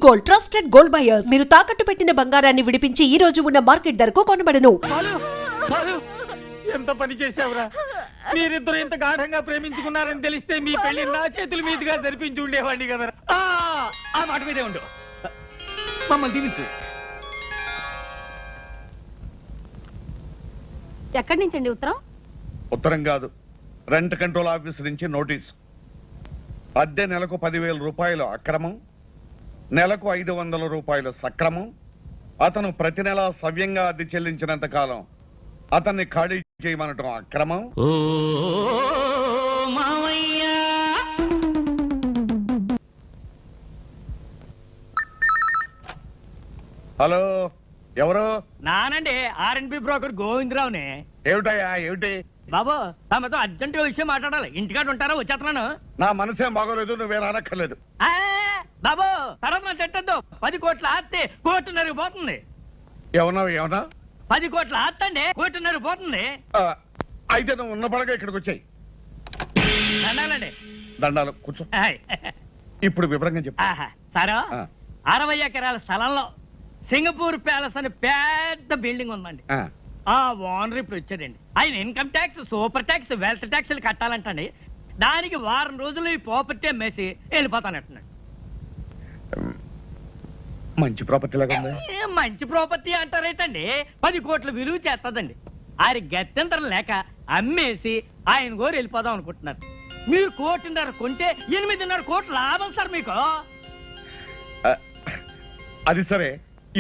Gold, trusted gold buyers. మీరు తాకట్టు పెట్టిన బంగారాన్ని విడిపించి ఈ రోజు ఉన్న మార్కెట్ ధరకు కొనబడను. ఎంత పని చేశావురా? మీరిద్దరు ఇంత గాఢంగా ప్రేమించుకున్నారని తెలిస్తే మీ పెళ్లి నా చేతుల మీదుగా జరిపించి ఉండేవాడిని కదా. ఆ మాట మీదే ఉండు, మమ్మల్ని దీవించు. ఎక్కడి నుంచండి ఉత్తరం? ఉత్తరం కాదు, రెంట్ కంట్రోల్ ఆఫీస్ నుంచి నోటీస్. అద్దె నెలకు 10,000 రూపాయలు అక్రమం, నెలకు 500 రూపాయలు సక్రమం. అతను ప్రతి నెల సవ్యంగా అద్దె చెల్లించినంత కాలం అతన్ని ఖాళీ చేయమనటం అక్రమం. హలో, ఎవరు? నానండి, ఆర్ఎన్బి బ్రోకర్ గోవిందరావునే. ఏమిటయ్యా, ఏమిటి? బాబు, తమతో అర్జెంట్ విషయం మాట్లాడాలి. ఇంటికాడ ఉంటారా? వచ్చేస్తున్నాను. నా మనసేం బాగోలేదు, నువ్వే రానక్కర్లేదు. బాబు, తర్వాత చెట్టద్దు. 10 కోట్ల ఆస్తి కోర్టున్నరకు పోతుంది. ఏమన్నా 10 కోట్ల ఆస్తి అండి, కోర్టున్నరకు పోతుంది. అయితే నువ్వు ఉన్న పడగా ఇక్కడికి వచ్చాయి. దండాలండి. దండాలు, కూర్చో. ఇప్పుడు వివరంగా చెప్పు. సారా, 60 ఎకరాల స్థలంలో సింగపూర్ ప్యాలెస్ అని పెద్ద బిల్డింగ్ ఉందండి. ఆ ఓనర్ ఇప్పుడు వచ్చాడండి. ఆయన income tax, super tax, wealth ట్యాక్స్లు కట్టాలంటండి. దానికి వారం రోజులు ఈ ప్రాపర్టీ అమ్మేసి వెళ్ళిపోతానంటున్నాడు. మంచి ప్రాపర్టీ లాగా ఉంది. మంచి ప్రాపర్టీ అంటారైతండి, 10 కోట్ల విలువ చేస్తుందండి. ఆయన గత్యంతరం లేక అమ్మేసి ఆయన గోరు వెళ్ళిపోదాం అనుకుంటున్నారు. మీరు 1.5 కోట్లు కొంటే 8.5 కోట్ల లాభం సార్ మీకు. అది సరే,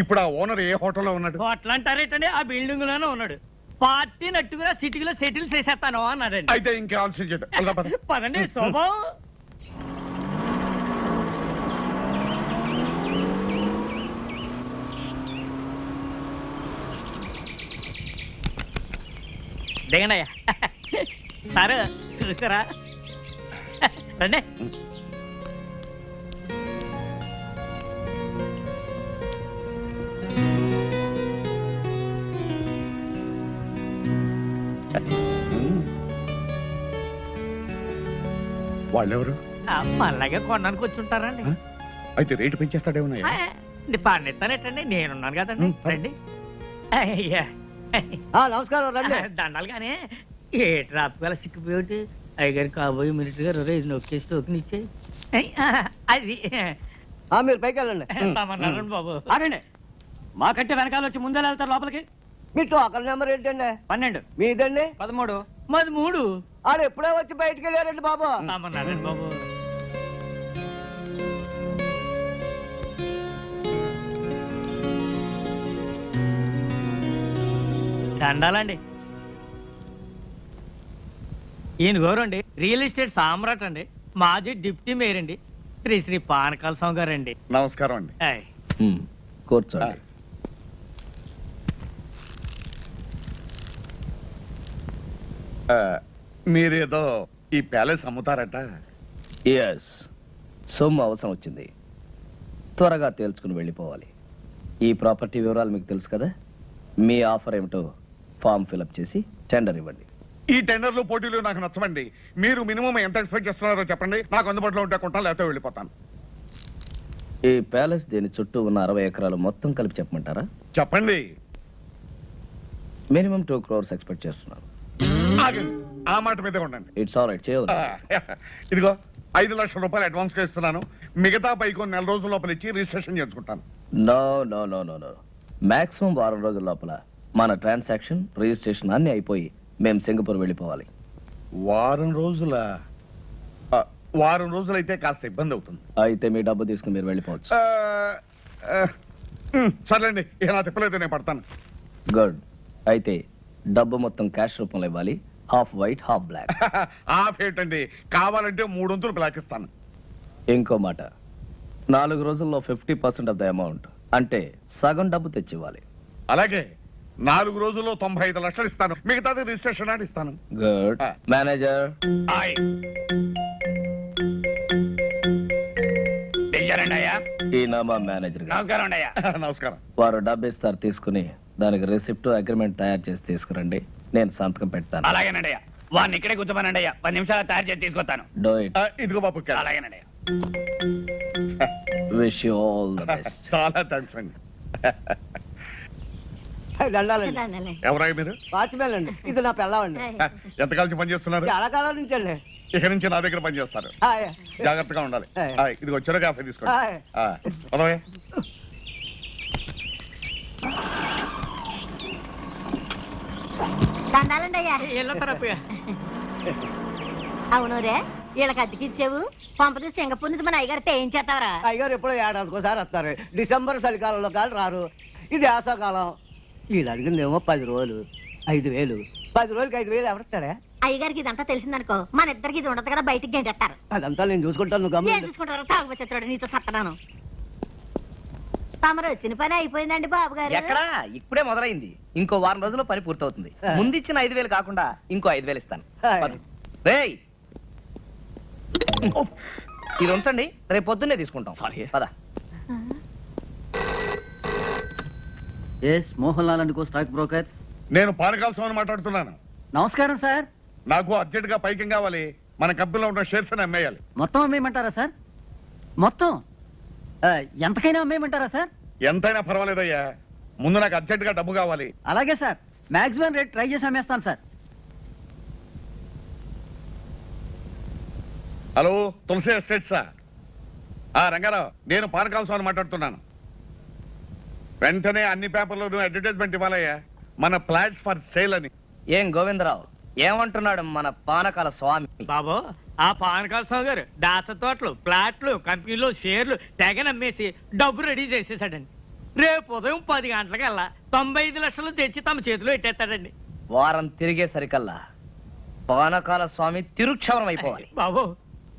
ఇప్పుడు ఆ ఓనర్ ఏ హోటల్లో ఉన్నాడు? హోటల్ అంటారేటండి, ఆ బిల్డింగ్ లోనే ఉన్నాడు. పార్టీ నట్టుగా సిటీలో సెటిల్ చేసేస్తాను అన్నారండి. అయితే ఇంకా ఆలోచించండి. పదండి శోభం. దిగనయ్యా. సార్ చూసారా? రండి. వాళ్ళెవరు? మళ్ళాగా కొనడానికి వచ్చి ఉంటారండి. అయితే రేటు పెంచేస్తాడేమన్నా? పండిస్తానేటండి, నేనున్నాను కదండి. రండి. నమస్కారం. రండి. దండాలు కానీ ఏ ట్రాఫిక్ వల్ల సిక్కిపోయి అయ్యగారి కాబోయే మినిట్ గారు నొక్కేసి టోకెన్ ఇచ్చాయి. అది మీరు పైకి వెళ్ళండి. తమన్నారండి బాబు. ఆగండి. మాకంటే వెనకాల వచ్చి ముందే వెళ్తారు లోపలికి. మీ టోకన్ నెంబర్ ఏంటండి? 12. మీదండి? 13. మాది 3. ఆడు ఎప్పుడో వచ్చి బయటికి వెళ్ళారండి బాబు. తమన్నారండి బాబు. దండాలండి. ఈయన గౌరండి, రియల్ ఎస్టేట్ సామ్రాట్ అండి, మాజీ డిప్యూటీ మేయర్ అండి, శ్రీ పానకాల స్వామి గారండి. నమస్కారం అండి. కూర్చోండి. మీరేదో ఈ ప్యాలెస్ అమ్ముతారట? ఎస్, సొమ్ము అవసరం వచ్చింది, త్వరగా తేల్చుకుని వెళ్ళిపోవాలి. ఈ ప్రాపర్టీ వివరాలు మీకు తెలుసు కదా. మీ ఆఫర్ ఏమిటో ఫామ్ ఫిలప్ చేసి టెండర్ ఇవ్వండి. ఈ టెండర్లు పోటీలు నాకు నచ్చమండి. మీరు మినిమం ఎంత ఎక్స్పెక్ట్ చేస్తున్నారో చెప్పండి. నాకు అందుబాటులో ఉంటే కొంటాను, లేకపోతే వెళ్ళిపోతాను. ఈ ప్యాలెస్ దీని చుట్టూ ఉన్న 60 ఎకరాలు మొత్తం కలిపి చెప్పమంటారా? చెప్పండి. మినిమం 2 crores ఎక్స్పెక్ట్ చేస్తున్నాను. ఆగండి, ఆ మాట మీదే ఉండండి. ఇట్స్ ఆల్ రైట్, చేయదు. ఇదిగో 5 లక్షల రూపాయలు అడ్వాన్స్ గా ఇస్తున్నాను. మిగతా పైకి 4 రోజుల లోపల ఇచ్చి రిజిస్ట్రేషన్ చేసుకుంటాను. No no no no no, maximum 1 రోజుల లోపల మన ట్రాన్సాక్షన్, రిజిస్ట్రేషన్ అన్ని అయిపోయి మేము సింగపూర్ వెళ్ళిపోవాలి. వారం రోజులైతే కాస్త ఇబ్బంది అవుతుంది. అయితే మీ డబ్బు తీసుకుని మీరు వెళ్ళిపోవచ్చు. సర్లేండి, ఇక నా తిప్పలేదు, నేను పడతాను. గుడ్. అయితే డబ్బు మొత్తం క్యాష్ రూపంలో ఇవ్వాలి. Half white, half black. Half ఏంటండి, కావాలంటే 3 వంతులు బ్లాక్ ఇస్తాను. ఇంకో మాట, 4 రోజుల్లో 50% ఆఫ్ ద అమౌంట్, అంటే సగం డబ్బు తెచ్చివ్వాలి. అలాగే 4 రోజుల్లో 95 లక్షలు ఇస్తాను. మిగతాది రిజిస్ట్రేషన్ అని ఇస్తాను. గుడ్. మేనేజర్. ఈయన మా మేనేజర్ గారు. నమస్కారం. వారు డబ్బు ఇస్తారు, తీసుకుని దానికి రిసిప్ట్, అగ్రిమెంట్ తయారు చేసి తీసుకురండి. నేను సంతకం పెడతాను. అలాగేనండి. వాడిని ఇక్కడే కూర్చోమనండి. 10 నిమిషాలు తయారు చేసి తీసుకొస్తాను. Do it. ఇదిగో బాబు. అలాగేనండి. Wish you all the best. చాలా థ్యాంక్స్ అండి. దండాలండి. ఎవరాయి మీరు? వాచ్మెన్ అండి. ఇది నా పిల్లవండి. ఎంతకాలం పని చేస్తున్నారు? చాలా కాలం నుంచి అండి. ఇక నుంచి నా దగ్గర పని చేస్తారు. జాగ్రత్తగా ఉండాలి. ఇది వచ్చారో కాఫీ తీసుకోండి. పదవే. దండాలండి అయ్యా. అవును రే, వీళ్ళకి అద్దెకిచ్చావు. పంపది సింగపూర్ నుంచి మన అయ్యగారితో ఏం చేస్తావరా? అయ్యగారు ఎప్పుడో ఏడాదికోసారి వస్తారు. డిసెంబర్ చలికాలంలో కాదు రారు. ఇది వేసవకాలం. వీళ్ళు అడిగిందేమో 10 రోజులు 5,000. 10 రోజులకి 5,000 ఎవరిస్తాడా? అయ్యగారికి ఇదంతా తెలిసిందనుకో, మన ఇద్దరికి ఇది ఉండదు కదా, బయటికి గంటేస్తారు. అదంతా నేను చూసుకుంటాను. నువ్వు ఏం గమ్మున చూసుకుంటారు? తాగుబోతున్నాడు, నీతో సత్తనాను. తమరు వచ్చిన పని అయిపోయిందండి బాబు గారు. ఎక్కడా, ఇప్పుడే మొదలైంది. ఇంకో వారం రోజుల్లో పని పూర్తవుతుంది. ముందిచ్చిన 5,000 కాకుండా ఇంకో 5,000 ఇస్తాను. పద. రేయ్, ఇది ఉంచండి, రేపు పొద్దున్నే తీసుకుంటాం. పద. Mohan Lal and co stock brokers. నేను పానకాల స్వామిని మాట్లాడుతున్నాను. నమస్కారం సార్. నాకు అర్జెంట్ గా పైకి కావాలి. మన కంపెనీలో ఉన్న షేర్స్ అని అమ్మేయాలి. మొత్తం అమ్మేయమంటారా సార్? మొత్తం ఎంతకైనా అమ్మేయమంటారా సార్? ఎంతైనా పర్వాలేదయ్యా, ముందు నాకు అర్జెంట్ గా డబ్బు కావాలి. అలాగే సార్, మాక్సిమం రేట్ ట్రై చేసి అమ్మేస్తాను సార్. హలో, తులసి ఎస్టేట్సా? రంగారావు, నేను పానకాల స్వామిని మాట్లాడుతున్నాను. వెంటనే అన్ని పేపర్లోనూ అడ్వర్టైజ్మెంట్ ఇవ్వాలయ్యా, మన ఫ్లాట్స్ ఫర్ సేల్ అని. ఏం గోవిందరావు ఏమంటున్నాడు మన పానకాల స్వామి? బాబు, ఆ పానకాల స్వామి గారు దాచ తోటలు, ప్లాట్లు, కంపెనీలు, షేర్లు తెగ నమ్మేసి డబ్బు రెడీ చేసేసాడండి. రేపు ఉదయం 10 గంటలకల్లా 95 లక్షలు తెచ్చి తమ చేతిలో పెట్టేస్తాడండి. వారం తిరిగేసరికల్లా పానకాల స్వామి తిరుక్షవరం అయిపోవాలి. బాబు,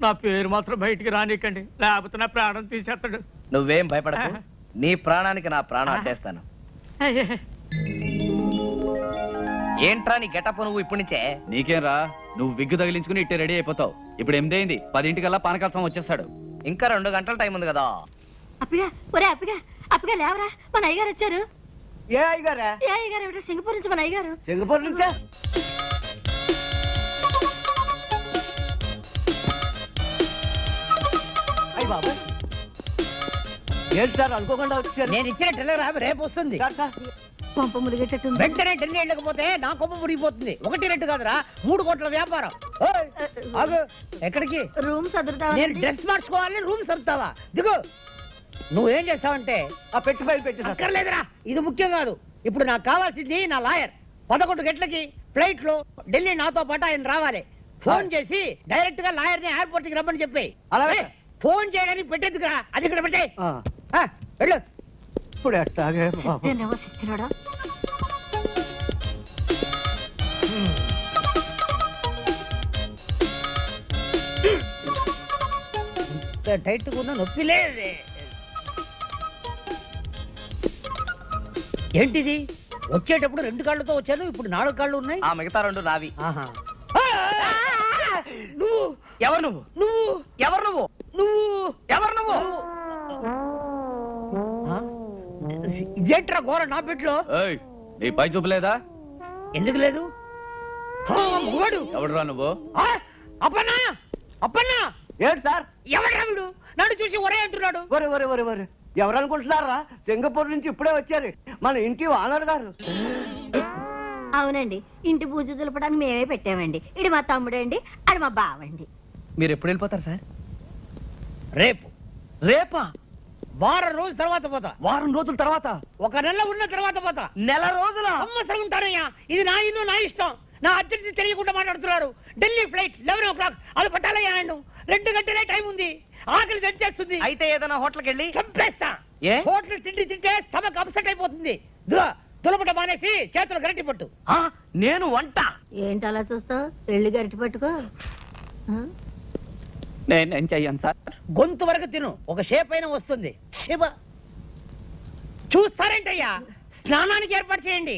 నా పేరు మాత్రం బయటికి రానికండి, లేకపోతే నా ప్రాణం తీసేస్తాడు. నువ్వేం భయపడకు, నీ ప్రాణానికి నా ప్రాణం అడ్డేస్తాను. ఏంట్రా నీ గెటప్ నువ్వు ఇప్పటి నుంచే? నీకేం రా, నువ్వు విగ్గు తగిలించుకుని ఇట్టే రెడీ అయిపోతావు. ఇప్పుడు 8 అయింది, 10 పానకాల స్వామి వచ్చేస్తాడు. ఇంకా 2 గంటల టైం ఉంది కదా. అప్పిగా, ఒరే అప్పిగా, అప్పిగా లేవరా, మన అయ్యగారు వచ్చారు. ఏ అయ్యగారా? ఏ అయ్యగారు ఏమిటో, సింగపూర్ నుంచి మన అయ్యగారు. సింగపూర్ నుంచా? అయ్య బాబా, ఏంటి సార్ అనుకోకుండా వచ్చారు? నేను ఇచ్చిన టెలిగ్రామ్ రేపు వస్తుంది. పంప ములిగేటట్టుంది. వెంటనే ఢిల్లీ వెళ్ళకపోతే నా కొమ్మ మురిగిపోతుంది. 1 2 కాదురా, 3 కోట్ల వ్యాపారం. ఓయ్, ఆగు. ఎక్కడికి? రూమ్ సదురుతా. నేను డ్రెస్ మార్చుకోవాలని రూమ్ సర్దుతావా? దిగు. నువ్వేం చేస్తావంటే ఆ పెట్టి ఫైల్ పెట్టి సార్. అక్కర్లేదురా, ఇది ముఖ్యం కాదు. ఇప్పుడు నాకు కావాల్సింది నా లాయర్. 11 గంటలకి ఫ్లైట్ లో ఢిల్లీ నాతో పాటు ఆయన రావాలి. ఫోన్ చేసి డైరెక్ట్ గా లాయర్ ని ఎయిర్పోర్ట్ కి రమ్మని చెప్పి. అలాగే. ఫోన్ చేయడానికి పెట్టేందుకురా, అది ఇక్కడ పెట్టే. వెళ్ళు. ఇప్పుడు ఎట్టాగే బాబు. సిచ్చినాడా? టైట్ ఉన్న నొప్పి లేదే. ఏంటిది? వచ్చేటప్పుడు 2 కాళ్ళతో వచ్చాను, ఇప్పుడు 4 కాళ్ళు ఉన్నాయి. ఆ మిగతా 2 నావి. ఆహా. నువ్వు ఎవరు నువ్వు? నువ్వు ఎవరు నువ్వు? నువ్వు ఎవరు నువ్వు? ఇదేంట్రా ఘోర నా పెట్లో? నీ పై చూపలేదా? ఎందుకు లేదు? మగవాడు ఎవడురా నువ్వు? అప్పన్నా, అప్పన్నా. ఏంటి సార్? ఎవడ్రా వీడు? నన్ను చూసి ఒరే అంటున్నాడు. ఒరే ఒరే ఒరే ఒరే, ఎవరనుకుంటున్నారా? సింగపూర్ నుంచి ఇప్పుడే వచ్చారు మన ఇంటి ఓనర్ గారు. అవునండి, ఇంటి పూజ దులపడానికి మేమే పెట్టామండి. ఇడి మా తమ్ముడండి, అది మా బావండి. మీరు ఎప్పుడు వెళ్ళిపోతారు సార్? రేపు. రేపా? వారం రోజుల తర్వాత పోతా. వారం రోజుల తర్వాత? 1 నెల ఉన్న తర్వాత పోతా. నెల రోజుల? సంవత్సరం ఉంటానయ్యా. ఇది నా ఇల్లు, నా ఇష్టం. నా అర్జెన్సీ తెలియకుండా మాట్లాడుతున్నారు. Delhi flight 11 o'clock. అది పట్టాలయ్యా నన్ను. 2 గంటలే టైం ఉంది. ఆకలి తెచ్చేస్తుంది. అయితే ఏదైనా హోటల్కి వెళ్ళి చంపేస్తా. ఏ? హోటల్ తిండి తింటే స్టమక్ అప్సెట్ అయిపోతుంది. దులపట మానేసి చేతులు గరిటి పట్టు. నేను వంట. ఏంటి అలా చూస్తావు? వెళ్ళి గరిటి పట్టుకో. నేనేం చెయ్యను సార్. గొంతు వరకు తిను, ఒక షేప్ అయినా వస్తుంది. శివ, చూస్తారేంటయ్యా? స్నానానికి ఏర్పాటు చేయండి.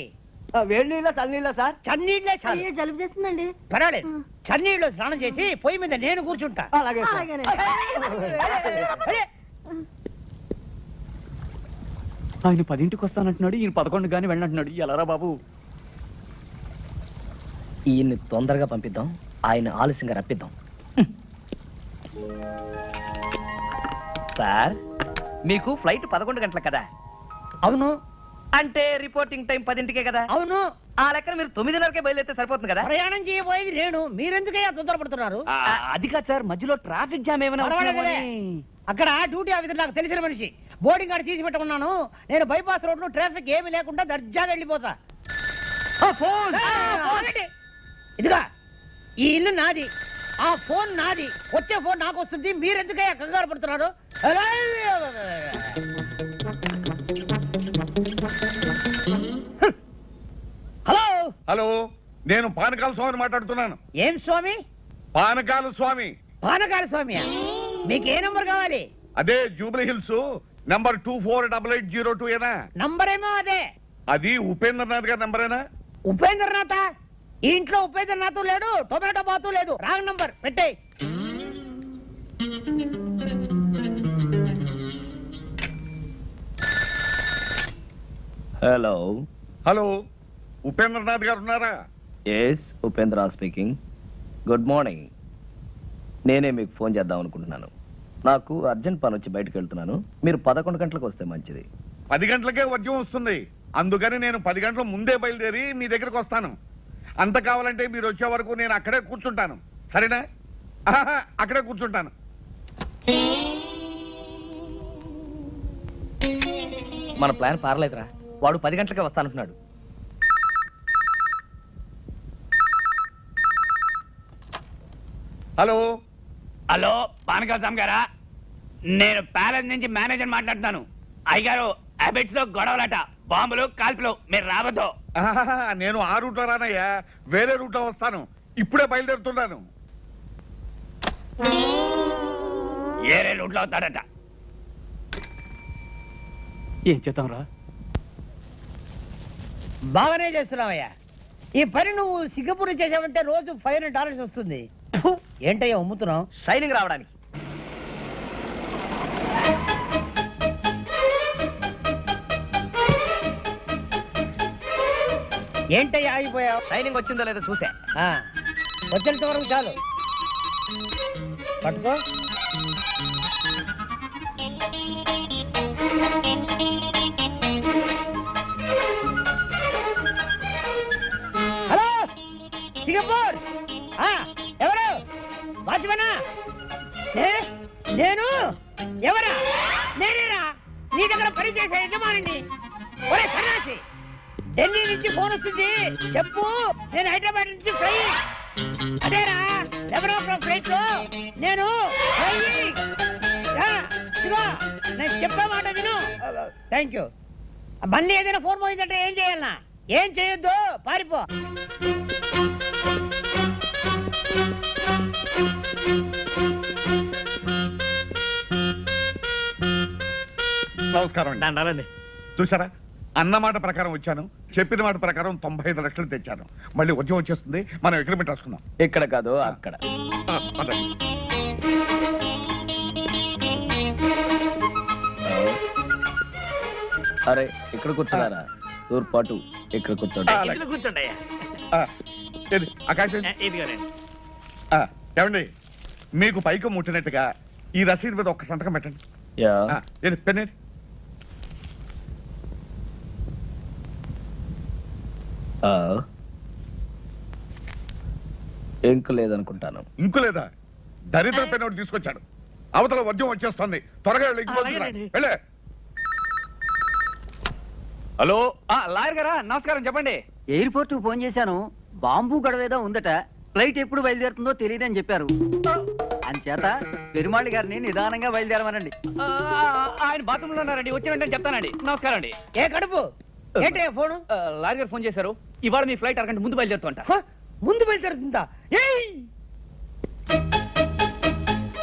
వేడి నీళ్ళ చల్లనీళ్ళ సార్? చన్నీళ్ళే చాలు. అయ్యో, జలుబు చేస్తుందండి. పర్వాలేదు, చన్నీళ్ళు స్నానం చేసి పొయ్యి మీద నేను కూర్చుంటా. అలాగే సార్. అలాగేనండి. అరే, ఆయన 10ంటికి వస్తానంటున్నాడు, ఈయన 11 గానీ వెళ్ళంటున్నాడు. ఎలారా బాబు? ఈయన్ని తొందరగా పంపిద్దాం, ఆయన ఆలస్యంగా రప్పిద్దాం. సార్, మీకు ఫ్లైట్ 11 గంటలకు కదా, అవును అంటే రిపోర్టింగ్ టైం 10ంటికే కదా. అవును. ఆ లెక్కన మీరు 9:30కే బయలుదేరితే సరిపోతుంది కదా. ప్రయాణం చేయబోయేది నేను, మీరెందుకయ్యా తొందరపడుతున్నారు? అది కాదు సార్, మధ్యలో ట్రాఫిక్ జామ్ ఏమైనా పర్వాలేదులే. అక్కడ డ్యూటీ ఆఫీసర్ నాకు తెలిసిన మనిషి, బోర్డింగ్ కార్డు తీసి పెట్టుకున్నాను. నేను బైపాస్ రోడ్ లో ట్రాఫిక్ ఏమీ లేకుండా దర్జాగా వెళ్ళిపోతా. ఫోన్ ఏంటి? ఇదిగా ఈ ఇల్లు నాది, ఆ ఫోన్ నాది, వచ్చే ఫోన్ నాకు వస్తుంది. మీరెందుకయ్యా కంగారు పడుతున్నారు? హలో హలో, నేను పానకాల స్వామిని మాట్లాడుతున్నాను. ఏం స్వామి? పానకాల స్వామి. పానకాల స్వామియా? మీకు ఏ నంబర్ కావాలి? అదే జూబ్లీ హిల్స్ నంబర్ 248802 ఏనా? నంబర్ ఏమో అదే. అది ఉపేంద్రనాథ్ గారి నంబరేనా? ఉపేంద్రనాథ్? ఈ ఇంట్లో ఉపేంద్రనాథ్ లేడు, టొమాటో బాతు లేదు. రాంగ్ నంబర్ పెట్టేయ్. హలో. హలో, ఉపేంద్రనాథ్ గారు ఉన్నారా? Yes, Upendra speaking. Good morning. నేనే మీకు ఫోన్ చేద్దాం అనుకుంటున్నాను. నాకు అర్జెంట్ పని వచ్చి బయటకు వెళ్తున్నాను. మీరు 11 గంటలకు వస్తే మంచిది. 10 గంటలకే వర్జం వస్తుంది, అందుకని నేను 10 గంటల ముందే బయలుదేరి మీ దగ్గరకు వస్తాను. అంత కావాలంటే మీరు వచ్చే వరకు నేను అక్కడే కూర్చుంటాను, సరేనా? అక్కడే కూర్చుంటాను. మన ప్లాన్ పారలేదురా. వాడు 10 గంటలకే వస్తానంటున్నాడు. హలో. హలో, పానకాల స్వామి గారా? నేను ప్యాలెస్ నుంచి మేనేజర్ మాట్లాడుతున్నాను. అయ్యగారు హ్యాబిట్స్ లో గొడవలట, బాంబులు కాల్పులు, మీరు రావద్దు. నేను ఆ రూట్లో రానయ్యా, వేరే రూట్లో వస్తాను. ఇప్పుడే బయలుదేరుతున్నాను. ఏరే రూట్లో అవుతాడట. ఏం చేద్దాం రా? బాగానే చేస్తున్నావయ్యా. ఈ పని నువ్వు సింగపూర్ చేసావంటే రోజు $500 వస్తుంది. ఫు, ఏంటయ్యా అమ్ముతున్నావు? షైనింగ్ రావడానికి. ఏంటయ్యా ఆగిపోయావు? షైనింగ్ వచ్చిందో లేదో చూసా. వచ్చేంత వరకు చాలు. పట్టుకో. Hello, Singapore. ఎవరు? వాచ్మనా? నేను ఎవరా? నేనేరా నీ దగ్గర పని చేసే యజమానిని. ఒరే సన్నాసి, ఢిల్లీ నుంచి ఫోన్ వస్తుంది, చెప్పు. నేను హైదరాబాద్ నుంచి ఫ్లై. అదేరా 11 ఫ్లైట్ లో నేను నేను చెప్పే మాట విను. Thank you. మళ్ళీ ఏదైనా ఫోన్ పోయిందంటే ఏం చేయాలన్నా? ఏం చేయొద్దు, పారిపో. నమస్కారం. దండాలండి. చూసారా, అన్నమాట ప్రకారం వచ్చాను, చెప్పిన మాట ప్రకారం 95 లక్షలు తెచ్చాను. మళ్ళీ వర్జం వచ్చేస్తుంది, మనం అగ్రిమెంట్ రాసుకుందాం. ఇక్కడ కాదు, అక్కడ. అరే, ఇక్కడ కూర్చున్నారా? తూర్పాటు ఇక్కడ కూర్చోండి. ఇందులో కూర్చోండి అయ్యా. ఇదిగోనండి. ఏమండి, మీకు పైకి ముట్టినట్టుగా ఈ రసీదు మీద ఒక్క సంతకం పెట్టండి. యా. పెన్నేది? ఇంకు లేదనుకుంటాను. ఇంకు లేదా? దరిద్ర పెన్ ఒకటి తీసుకొచ్చాడు. అవతల వర్జం వచ్చేస్తుంది, త్వరగా అలాగేనండి. వెళ్ళే. హలో, లాయర్ గారా? నమస్కారం, చెప్పండి. ఎయిర్పోర్ట్ ఫోన్ చేశాను, బాంబు గొడవేదో ఉందట. ఫ్లైట్ ఎప్పుడు బయలుదేరుతుందో తెలియదని చెప్పారు. అంచేత పెరుమాళి గారిని నిదానంగా బయలుదేరమనండి. ఆయన బాత్రూమ్ లో ఉన్నారండి, వచ్చిన వెంటనే చెప్తానండి. నమస్కారం అండి. ఏ కడుపు ఏంటి ఫోను? లాయర్ గారు ఫోన్ చేశారు. ఇవాళ మీ ఫ్లైట్ అరగంట ముందు బయలుదేరుతుంట. ముందు బయలుదేరుతుందా?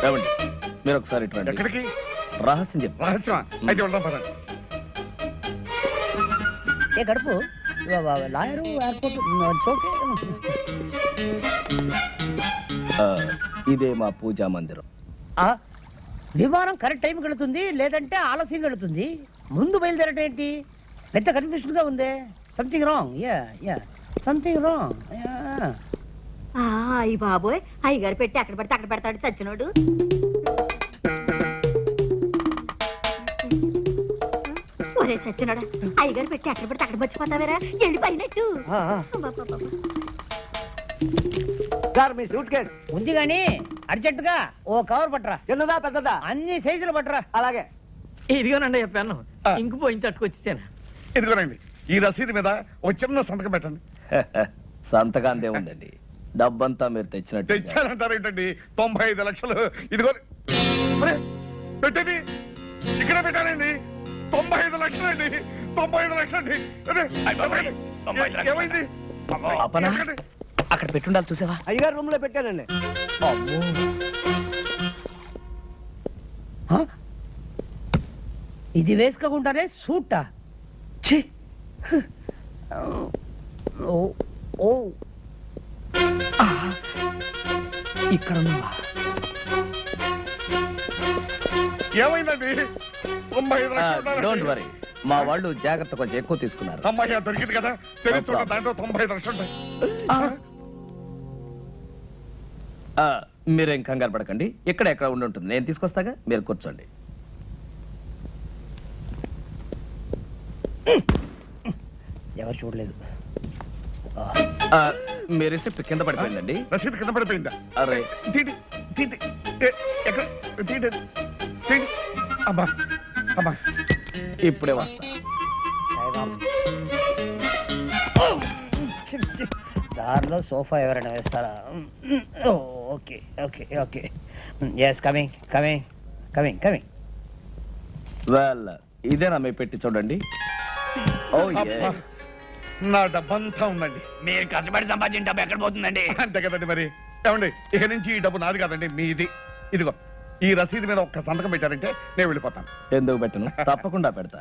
ఏమండి, మీరు ఒకసారి ఇటు రండి. ఎక్కడికి? రహస్యం చెప్పు. రహస్యమా? అయితే వెళ్దాం పదండి. ఏ కడుపు లాయరు ఎయిర్పోర్ట్ ఇదే మా పూజా మందిరం. విమానం కరెక్ట్ టైంకి వెళుతుంది, లేదంటే ఆలస్యంగా వెళుతుంది. ముందు బయలుదేరటం ఏంటి? పెద్ద కన్ఫ్యూషన్ గా ఉంది. Something wrong. Something wrong. అయ్యి బాబోయ్, అయ్యగారు పెట్టి అక్కడ పడితే అక్కడ పెడతాడు చచ్చినోడు. ఒరే సచ్చినాడా, అయ్యగారు పెట్టి అక్కడ పెడితే అక్కడ మర్చిపోతావేరా, వెళ్ళిపోయినట్టు. అబ్బబ్బబ్బబ్బ. సార్ మీ సూట్ కేసు ఉంది గాని అర్జెంటుగా ఓ కవర్ పట్టరా. చిన్నదా పెద్దదా? అన్ని సైజులు పట్టరా. అలాగే. ఇదిగోనండి చెప్పాను, ఇంకు పోయించి అట్టుకొచ్చేసాను. ఇదిగోనండి, ఈ రసీదు మీద ఒక చిన్న సంతకం పెట్టండి. సంతకాంతే ఉందండి, డబ్బంతా మీరు తెచ్చినట్టు. తెచ్చారంటారేంటండి? 95 లక్షలు. ఇదిగో అరే, పెట్టేది ఇక్కడ పెట్టానండి. 95 లక్షలు అండి, 95 లక్షలు అండి. అదే, ఏమైంది? అపనా? ఎక్కడి? అక్కడ పెట్టుండాలి, చూసావా? అయ్యగారు రూమ్ లో పెట్టానండి. ఇది వేసుకోకుండానే సూటా? ఛీ! ఓ ఓ ఇక్కడ ఉన్నావా? ఏమైందండి? 95 లక్షలు డోంట్ వరీ, మా వాళ్ళు జాగ్రత్త కొంచెం ఎక్కువ తీసుకున్నారు. అమ్మాయి దొరికింది కదా, తెలుస్తున్న దాంట్లో 95 లక్షలు ఉంటాయి. మీరేం కంగారు పడకండి, ఇక్కడ ఎక్కడ ఉండి ఉంటుంది, నేను తీసుకొస్తాగా, మీరు కూర్చోండి. ఎవరు చూడలేదు. మీ రిసిప్ట్ కింద పడిపోయిందండి. రసీదు కింద పడిపోయిందా? అరే, తీటి తీటి ఎక్కడ తీటి తీటి. అమ్మా అమ్మా, ఇప్పుడే వస్తా. దారిలో సోఫా ఎవరైనా వేస్తారా? Okay okay okay, yes, coming coming coming coming. Well, ఇదేనా మీ పెట్టి చూడండి. ఓ అబ్బా, నా డబ్బంతా ఉందండి. మీరు కష్టపడి సంపాదించిన డబ్బు ఎక్కడ పోతుందండి? అంతే కదండి మరి. ఏమండి, ఇక నుంచి ఈ డబ్బు నాది కాదండి, మీది. ఇదిగో, ఈ రసీదు మీద ఒక్క సంతకం పెట్టారంటే నేను వెళ్ళిపోతాను. ఎందుకు పెట్టను, తప్పకుండా పెడతా.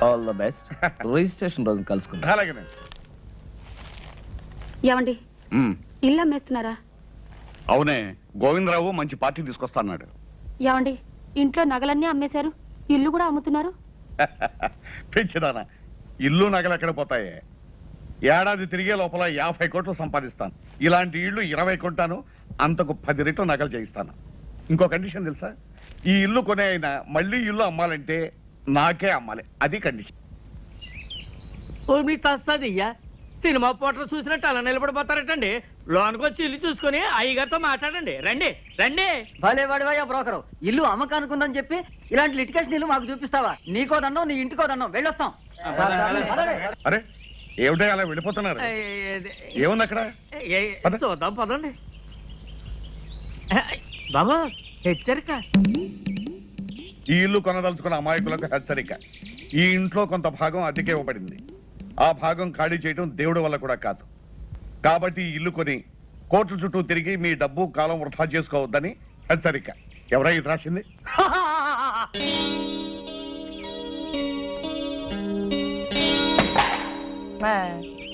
All the best. రిజిస్ట్రేషన్ రోజు కలుసుకుందాం. అలాగేనండి. ఏమండి, ఇల్లు అమ్మేస్తున్నారా? అవునే, గోవిందరావు మంచి పార్టీ తీసుకొస్తాన్నాడు. ఏమండి, ఇంట్లో నగలన్నీ అమ్మేశారు, ఇల్లు కూడా అమ్ముతున్నారు? పెంచిదానా, ఇల్లు నగలు ఎక్కడ పోతాయి? ఏడాది తిరిగే లోపల 50 కోట్లు సంపాదిస్తాను. ఇలాంటి ఇల్లు 20 కొంటాను, అంతకు 10 రెట్లు నగలు చేయిస్తాను. ఇంకో కండిషన్ తెలుసా? ఈ ఇల్లు కొనే అయినా మళ్ళీ ఇల్లు అమ్మాలంటే నాకే అమ్మాలి, అది కండిషన్. ఓ మీ తస్సదియ్యా, సినిమా పోటర్ చూసినట్టు అలా నిలబడిపోతారటండి. లోనికి వచ్చి ఇల్లు చూసుకుని అయ్యగారితో మాట్లాడండి. రండి రండి. భలే వాడివయ్యా బ్రోకరు, ఇల్లు అమ్మకానుకుందని చెప్పి ఇలాంటి లిటికేషన్ ఇల్లు మాకు చూపిస్తావా? నీకో దండం, నీ ఇంటికో దండం, వెళ్ళొస్తాం. అరే, ఏమిటో అలా వెళ్ళిపోతున్నారు? ఏముంది అక్కడ? పద. చూద్దాం పదండి. బాబా, హెచ్చరిక. ఈ ఇల్లు కొనదలుచుకున్న అమాయకులకు హెచ్చరిక. ఈ ఇంట్లో కొంత భాగం అద్దెకే ఇవ్వబడింది. ఆ భాగం ఖాళీ చేయడం దేవుడి వల్ల కూడా కాదు. కాబట్టి ఈ ఇల్లు కొని కోర్టు చుట్టూ తిరిగి మీ డబ్బు కాలం వృధా చేసుకోవద్దని హెచ్చరిక. ఎవరై ఇది రాసింది?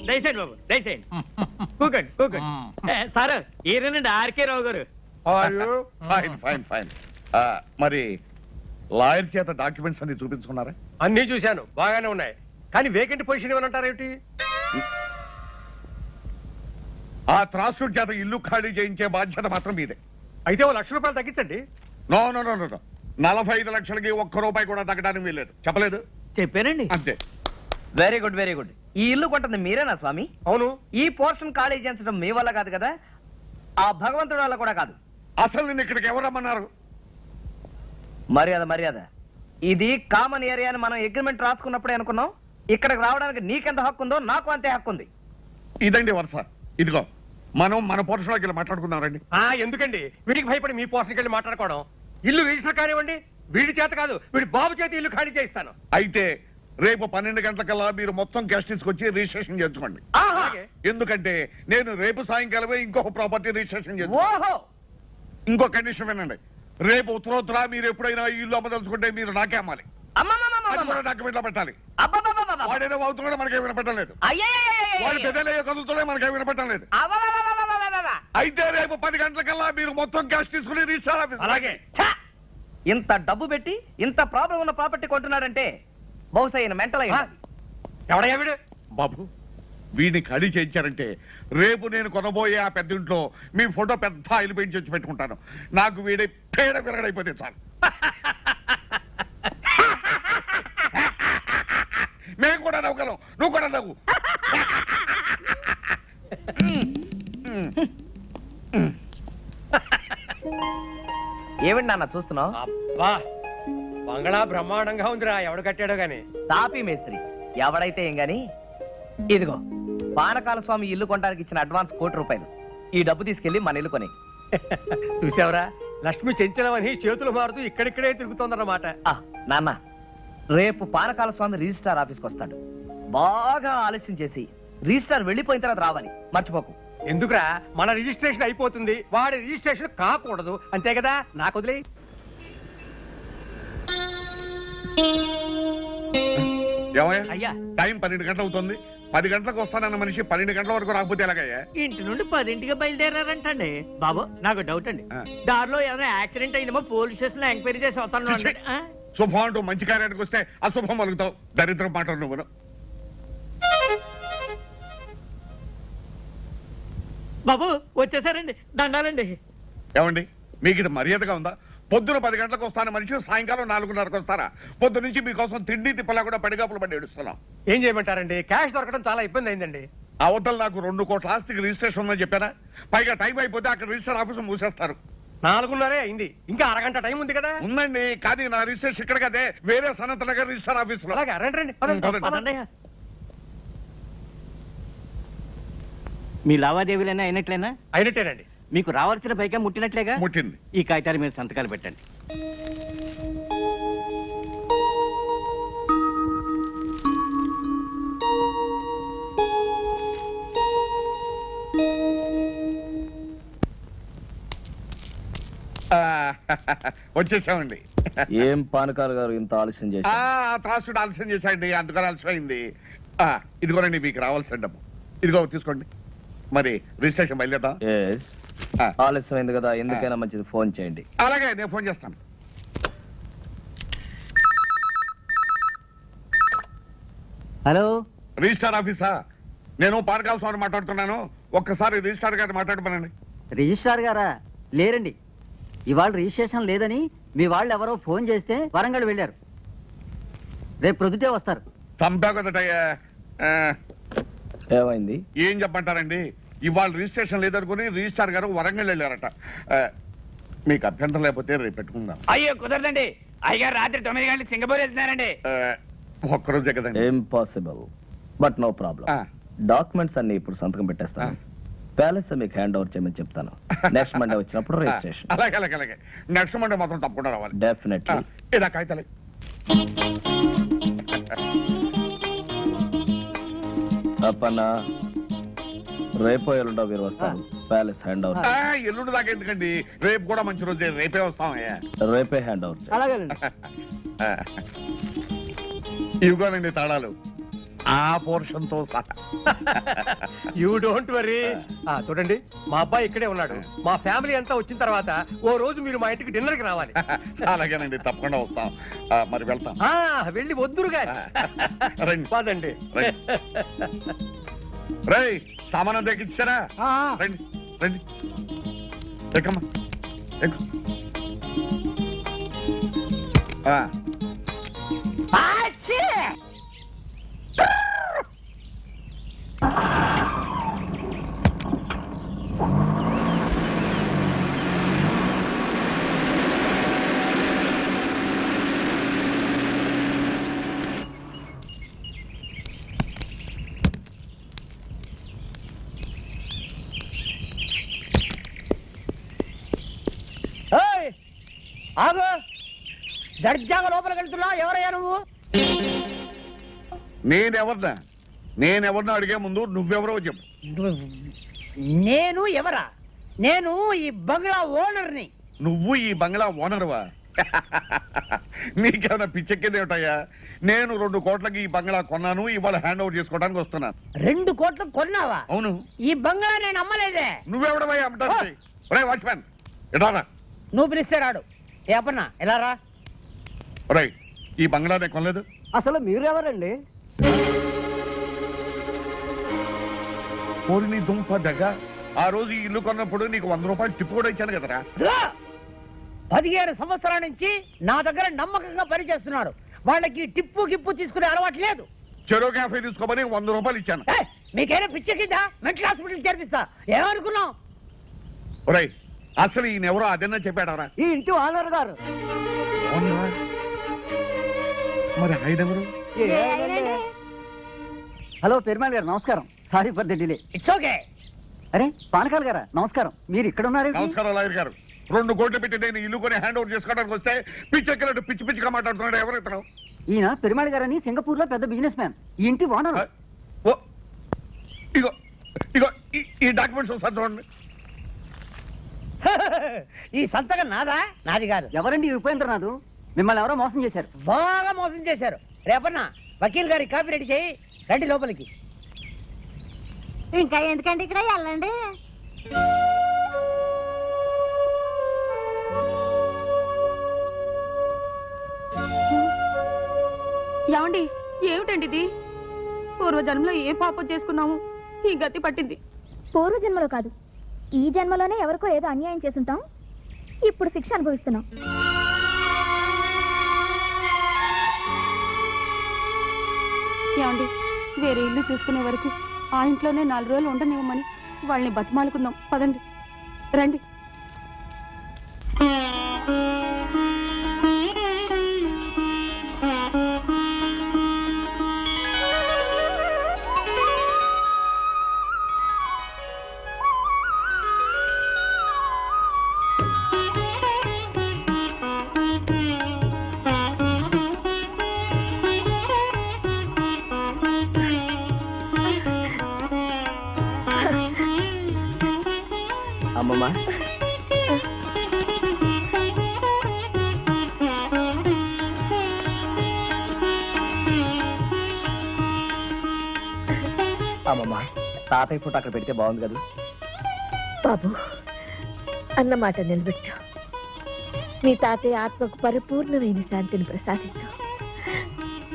దయచేయండి బాబు, దయచేయండి. కూకండి కూకండి. సార్, ఈయనండి ఆర్కే రావు గారు. Fine fine fine. మరి లాయర్ చేత డాక్యుమెంట్స్ అన్ని చూపించుకున్నారా? అన్ని చూశాను, బాగానే ఉన్నాయి. కానీ వేకెంట్ పొజిషన్ ఏమంటారేమిటి? ఆ త్రాసుడి చేత ఇల్లు ఖాళీ చేయించే బాధ్యత మాత్రం మీదే. అయితే ఓ ₹1,00,000 తగ్గించండి. నో నో నో నో, 45 లక్షలకి ₹1 కూడా తగ్గడానికి వీల్లేదు. చెప్పలేదు? చెప్పానండి. అంతే. Very good very good. ఈ ఇల్లు కొంటుంది మీరేనా స్వామి? అవును. ఈ పోర్షన్ ఖాళీ చేయించడం మీ వల్ల కాదు కదా, ఆ భగవంతుడి వల్ల కూడా కాదు. అసలు నేను ఇక్కడికి ఎవరమ్మన్నారు? మర్యాద మర్యాద. ఇది కామన్ ఏరియా అని మనం అగ్రిమెంట్ రాసుకున్నప్పుడే అనుకున్నాం. ఇక్కడికి రావడానికి నీకెంత హక్కు ఉందో నాకు అంతే హక్కు ఉంది. ఇదండి వరుస. ఇదిగో, మనం మన పోర్షన్లోకి వెళ్ళి మాట్లాడుకుందాం రండి. ఎందుకండి వీడికి భయపడి మీ పోర్షన్కి వెళ్ళి మాట్లాడుకోవడం? ఇల్లు రిజిస్టర్ కానివ్వండి, వీడి చేత కాదు, వీడి బాబు చేత ఇల్లు ఖాళీ చేయిస్తాను. అయితే రేపు 12 గంటలకల్లా మీరు మొత్తం క్యాష్ తీసుకొచ్చి రిజిస్ట్రేషన్ చేసుకోండి. ఎందుకంటే నేను రేపు సాయంకాలమే ఇంకొక ప్రాపర్టీ రిజిస్ట్రేషన్ చేస్తాను. ఇంకో కండిషన్ వినండి, రేపు ఉత్తరోత్తర మీరు ఎప్పుడైనా ఈ ఇల్లు అమ్మదలుచుకుంటే మీరు నాకే అమ్మాలి. డాక్యుమెంట్లో పెట్టాలి. వాడేదో అవుతున్నాడో మనకేం వినపడటం లేదు, వాడు పెద్దలయ్యే కదులుతున్నా మనకేం వినపడటం లేదు. అయితే రేపు 10 గంటలకల్లా మీరు మొత్తం క్యాష్ తీసుకుని రిజిస్టర్ ఆఫీస్. అలాగే. ఇంత డబ్బు పెట్టి ఇంత ప్రాబ్లం ఉన్న ప్రాపర్టీ కొంటున్నాడంటే బహుశా ఈయన మెంటల్ అయ్యి. ఎవడయ్యా వీడు? బాబు, వీడిని ఖాళీ చేయించారంటే రేపు నేను కొనబోయే ఆ పెద్ద ఇంట్లో మీ ఫోటో పెద్ద ఆయిల్ పెయింట్ చేసి పెట్టుకుంటాను. నాకు వీడి పేడ విరగడైపోతే చాలు. ఏమిటి నాన్న చూస్తున్నావు? అబ్బా బంగళా బ్రహ్మాండంగా ఉందిరా, ఎవడు కట్టాడో గాని. తాపీ మేస్త్రి ఎవడైతే ఏం గాని, ఇదిగో పానకాల స్వామి ఇల్లు కొనడానికి ఇచ్చిన అడ్వాన్స్ ₹1,00,00,000. ఈ డబ్బు తీసుకెళ్లి మన ఇల్లు కొని. చూసావరా, లక్ష్మి చెంచలమని చేతులు మారుతూ ఇక్కడిక్కడే తిరుగుతోందన్నమాట. నాన్న, రేపు పానకాల స్వామి రిజిస్ట్రార్ ఆఫీస్కి వస్తాడు. బాగా ఆలస్యం చేసి రిజిస్ట్రార్ వెళ్ళిపోయిన తర్వాత రావాలి, మర్చిపోకు. ఎందుకురా, మన రిజిస్ట్రేషన్ అయిపోతుంది, వాడి రిజిస్ట్రేషన్ కాకూడదు, అంతే కదా. నాకు వదిలే. అయ్యా టైం 12 గంటలు అవుతుంది. 10 గంటలకు వస్తానన్న మనిషి 12 గంటల వరకు రాకపోతే ఎలాగయ్యా? ఇంటి నుండి 10ంటికి బయలుదేరారంటండి. బాబు నాకు డౌట్ అండి, దారిలో ఏదైనా యాక్సిడెంట్ అయిందేమో పోలీస్ స్టేషన్ లో ఎంక్వైరీ చేసి వస్తాను. శుభం అంటూ మంచి కార్యానికి వస్తే అశుభం మలుగుతావు. దరిద్రం మాట నువ్వు. బాబు వచ్చేసారండి, దండాలండి. ఏమండి, మీకు ఇది మర్యాదగా ఉందా? పొద్దున 10 గంటలకు వస్తాను మనిషి సాయంకాలం 4:30కు వస్తారా? పొద్దు నుంచి మీకోసం తిండి తిప్పలా కూడా పడిగాపులు పడి ఏడుస్తున్నాం. ఏం చేయమంటారండి, క్యాష్ దొరకడం చాలా ఇబ్బంది అయిందండి. అవతల నాకు 2 కోట్ల ఆస్తికి రిజిస్ట్రేషన్ ఉందని చెప్పారా? పైగా టైం అయిపోతే అక్కడ రిజిస్టర్ ఆఫీసు మూసేస్తారు. 4:30 అయింది, ఇంకా అరగంట టైం ఉంది కదా. ఉందండి, కానీ నా రిజిస్ట్రేషన్ ఇక్కడ కదే, వేరే సనత్ నగర్ రిజిస్టర్ ఆఫీసులో. అలాగే రండి. మీ లావాదేవీలైనా అయినట్లేనా? అయినట్టేనండి. మీకు రావాల్సిన పైగా ముట్టినట్లేగా? ముట్టింది. ఈ కాగితాలు మీరు సంతకాలు పెట్టండి. వచ్చేసామండి. ఏం పానకాలు గారు ఇంత ఆలస్యం చేసి? త్రాసుడు ఆలస్యం చేశాండి, అందుకని ఆలస్యమైంది. ఇదిగోనండి మీకు రావాల్సిన డబ్బు. ఇదిగో తీసుకోండి. మరి రిజిస్ట్రేషన్ బయలుదేద్దాం. ఆలస్యమైంది కదా, ఎందుకైనా మంచిది ఫోన్ చేయండి. అలాగే, నేను ఫోన్ చేస్తాను. హలో, రిజిస్టార్ ఆఫీసా? నేను పానకాల స్వామి మాట్లాడుతున్నాను. ఒక్కసారి రిజిస్టార్ గారిని మాట్లాడమనండి. రిజిస్ట్రార్ గారా? లేరండి, ఇవాళ రిజిస్ట్రేషన్ లేదని మీ వాళ్ళు ఎవరో ఫోన్ చేస్తే వరంగల్ వెళ్ళారు. రేపు ప్రొద్దుటే వస్తారు. చంపా కదటయ్యా. ఏమైంది? ఏం చెప్పంటారండి, ఇవాళ రిజిస్ట్రేషన్ లేదనుకుని రిజిస్టార్ గారు వరంగల్ వెళ్ళారట. మీకు అభ్యంతరం లేకపోతే రేపు పెట్టుకుందాం. అయ్యో కుదరదండి, అయ్యగారు రాత్రి 9 గంటలకు సింగపూర్ వెళ్తున్నారండి. ఒక్కరోజే కదండి. Impossible, but no problem. Documents అన్ని ఇప్పుడు సంతకం పెట్టేస్తాను. ప్యాలెస్ మీకు హ్యాండ్ ఓవర్ చేయమని చెప్తాను. నెక్స్ట్ మండే వచ్చినప్పుడు రిజిస్ట్రేషన్. అలాగే అలాగే అలాగే. నెక్స్ట్ మండే మాత్రం తప్పకుండా రావాలి. డెఫినెట్లీ. ఇలా కాగితాలే. అప్పన్నా, రేపో ఎల్లుండో మీరు వస్తాను. Palace hand over. ఎల్లుండి దాకా ఎందుకండి, రేపు కూడా మంచి రోజే, రేపే వస్తాం. రేపే హ్యాండ్ ఓవర్. ఇవిగోనండి తాళాలు, ఆ పోర్షన్ తో సహా. You don't worry. చూడండి, మా అబ్బాయి ఇక్కడే ఉన్నాడు. మా ఫ్యామిలీ అంతా వచ్చిన తర్వాత ఓ రోజు మీరు మా ఇంటికి డిన్నర్ కి రావాలి. అలాగేనండి, తప్పకుండా వస్తాం. మరి వెళ్తాం. వెళ్ళి వద్దురుగా పదండి. రై, సామానం దక్కించారా? రండి రండి, ఎక్కమ్మా ఎక్కు. ఆగు, దర్జాగా లోపలికి వెళ్తున్నా. ఎవరయ్యా నువ్వు? నేనెవరినో అడిగే ముందు నువ్వెవరో చెప్పు. నేను ఎవరా? నేను ఈ బంగ్లా ఓనర్ని. నువ్వు ఈ బంగ్లా ఓనర్వా? నీకేమైనా పిచ్చెక్కేదేమిటయ్యా? నేను 2 కోట్లకి ఈ బంగ్లా కొన్నాను, ఇవాళ హ్యాండ్ ఓవర్ చేసుకోవడానికి వస్తున్నాను. 2 కోట్లకు కొన్నావా? అవును. ఈ బంగ్లా నేను అమ్మలేదే. నువ్వెవడవయ్యా అమ్మటానికి? ఒరేయ్ వాచ్మ్యాన్, ఎడారా? నువ్వు పిలిస్తే రాడు. ఏ అప్పన్నా, ఎలా రా? ఒరేయ్, ఈ బంగ్లా నేను కొనలేదు. అసలు మీరెవరండి? నీ దుంప దగ్గ, ఆ రోజు ఈ ఇల్లు కొన్నప్పుడు నీకు 100 రూపాయలు టిప్పు కూడా ఇచ్చాను కదరా. 15 సంవత్సరాల నుంచి నా దగ్గర నమ్మకంగా పనిచేస్తున్నారు. వాళ్ళకి టిప్పు గిప్పు తీసుకునే అలవాటు లేదు. చెరో కాఫీ తీసుకోమని 100 రూపాయలు ఇచ్చాను. మీకైనా పిచ్చెక్కిందా? Mental hospital చేర్పిస్తా. ఏమనుకున్నావు? ఒరేయ్, అసలు ఈయన ఎవరో అదన్నా చెప్పాడవరా? ఈ ఇంటి ఓనర్ గారు. మరి ఆయన ఎవరు? హలో పెరుమాళ్ గారు, నమస్కారం. Sorry for the delay. It's okay. అరే పానకాల గారా, నమస్కారం. మీరు ఇక్కడ ఉన్నారు? నమస్కారం లాయర్ గారు. 2 కోట్లు పెట్టి నేను ఇల్లు కొని హ్యాండ్ ఓవర్ చేసుకోవడానికి వస్తే పిచ్చెక్కినట్టు పిచ్చి పిచ్చిగా మాట్లాడుతున్నాడు. ఎవరు ఇతను? ఈయన పెరుమాళ్ గారని సింగపూర్ లో పెద్ద బిజినెస్ మ్యాన్. ఈ ఇంటి ఓనర్. ఓ ఇగో ఇగో ఈ డాక్యుమెంట్స్ ఒకసారి చూడండి. ఈ సంతకం నాదా? నాది కాదు. ఎవరండి ఈ ఉపేంద్రనాథ్? మిమ్మల్ని ఎవరో మోసం చేశారు. బాగా మోసం చేశారు. రేపన్నా వకీల్ గారి కాపీ రెడీ చేయి, రండి లోపలికి. ఇంకా ఎందుకంటే ఇక్కడ వెళ్ళండి. ఏమండి, ఏమిటండి ఇది? పూర్వజన్మలో ఏ పాపం చేసుకున్నాము, ఈ గతి పట్టింది. పూర్వజన్మలో కాదు, ఈ జన్మలోనే ఎవరికో ఏదో అన్యాయం చేసుంటాం. ఇప్పుడు శిక్ష అనుభవిస్తున్నాం. ఏమండి, వేరే ఇల్లు చూసుకునే వరకు ఆ ఇంట్లోనే 4 రోజులు ఉండనివ్వమని వాళ్ళని బతిమాలుకుందాం. పదండి, రండి. అమ్మమ్మ, అమ్మమ్మ, తాతయ్య ఫోటో అక్కడ పెడితే బాగుంది కదా? బాబు, అన్నమాట నిలబెట్టు. మీ తాతయ్య ఆత్మకు పరిపూర్ణమైన శాంతిని ప్రసాదించు.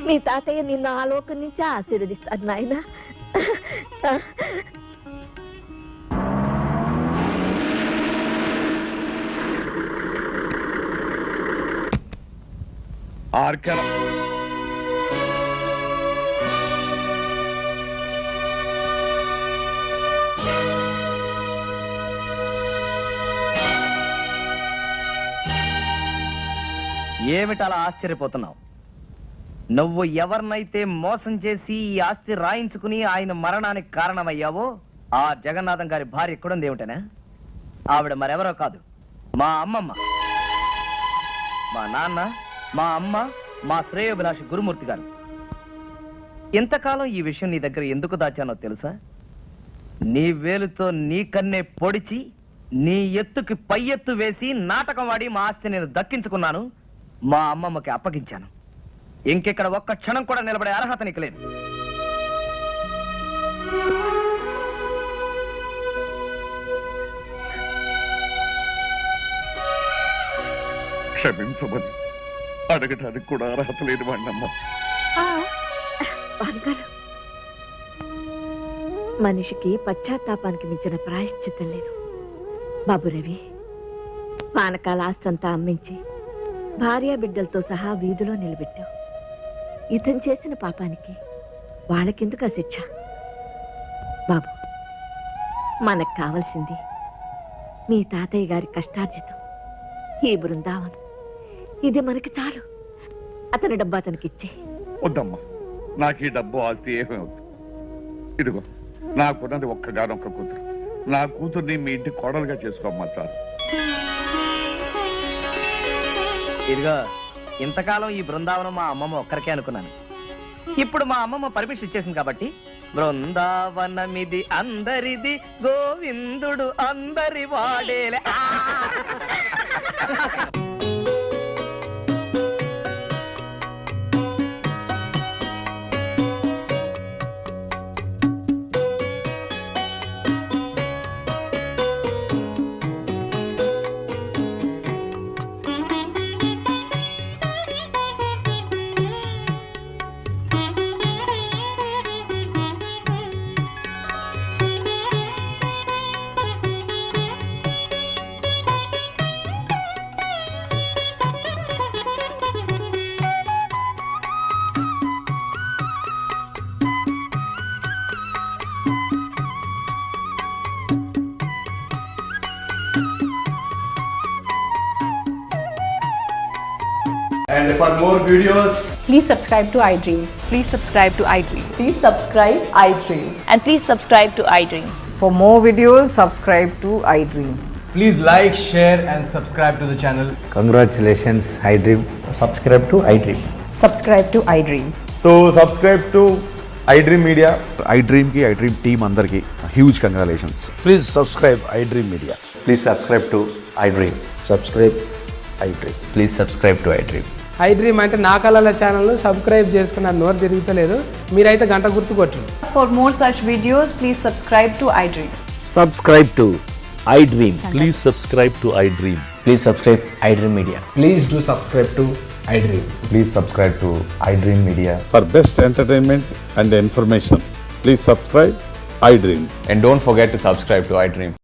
మీ తాతయ్య నిన్ను ఆ లోకం నుంచి ఆశీర్వదిస్తాడు నాయనా. ఆర్కెల ఏమిటలా ఆశ్చర్యపోతున్నావు? నువ్వు ఎవరినైతే మోసం చేసి ఈ ఆస్తి రాయించుకుని ఆయన మరణానికి కారణమయ్యావో ఆ జగన్నాథం గారి భార్య ఎక్కడుంది ఏమిటనా? ఆవిడ మరెవరో కాదు, మా అమ్మమ్మ. మా నాన్న, మా అమ్మ, మా శ్రేయోభిలాషి గురుమూర్తి గారు. ఇంతకాలం ఈ విషయం నీ దగ్గర ఎందుకు దాచానో తెలుసా? నీ వేలుతో నీ కన్నే పొడిచి నీ ఎత్తుకి పై ఎత్తు వేసి నాటకం వాడి మా ఆస్తి నేను దక్కించుకున్నాను, మా అమ్మమ్మకి అప్పగించాను. ఇంకెక్కడ ఒక్క క్షణం కూడా నిలబడే అర్హత నీకు లేదు. క్షమించమని అడగటానికి కూడా అర్హత లేని వాడినమ్మా. మనిషికి పశ్చాత్తాపానికి మించిన ప్రాయశ్చిత్తం లేదు బాబు రవి. పానకాల ఆస్తంతా అమ్మించి భార్య బిడ్డలతో సహా వీధిలో నిలబెట్టావు. ఇతను చేసిన పాపానికి వాళ్ళకెందుకు ఆ శిక్ష? బాబు, మనకు కావలసింది మీ తాతయ్య గారి కష్టార్జితం, ఈ బృందావనం. ఇది మనకి చాలు. అతని డబ్బు అతనికి ఇచ్చే. వద్దమ్మా, నాకు ఈ డబ్బు ఆస్తి ఏమీ వద్దు. ఇదిగో నాకున్నది ఒక్కగానొక్క కూతురు. నా కూతుర్ని మీ ఇంటి కోడలుగా చేసుకోమ్మా చాలు. ఇదిగో, ఇంతకాలం ఈ బృందావనం మా అమ్మమ్మ ఒక్కరికే అనుకున్నాను. ఇప్పుడు మా అమ్మమ్మ పర్మిషన్ ఇచ్చేసింది కాబట్టి బృందావనమిది అందరిది, గోవిందుడు అందరి వాడేలే. for more videos, Please subscribe to iDream. Please subscribe to iDream. Please subscribe iDream. And please subscribe to iDream. For more videos, subscribe to iDream. please like, share and subscribe to the channel. Congratulations, iDream. Subscribe to iDream. Subscribe to iDream. So subscribe to iDream Media. iDream ki iDream team andarki huge congratulations. Please subscribe iDream Media. Please subscribe to iDream. Subscribe iDream. Please subscribe to iDream. iDream అంటే నా కళల channel subscribe చేసుకున్న నోరు తిరుగుతలేదు మీరైతే గంట గుర్తు కొట్టండి. For more such videos, please subscribe to iDream. Subscribe to iDream. Please subscribe to iDream. Please subscribe iDream Media. Please do subscribe to iDream. Please subscribe to iDream Media. For best entertainment and information, please subscribe iDream. And don't forget to subscribe to iDream.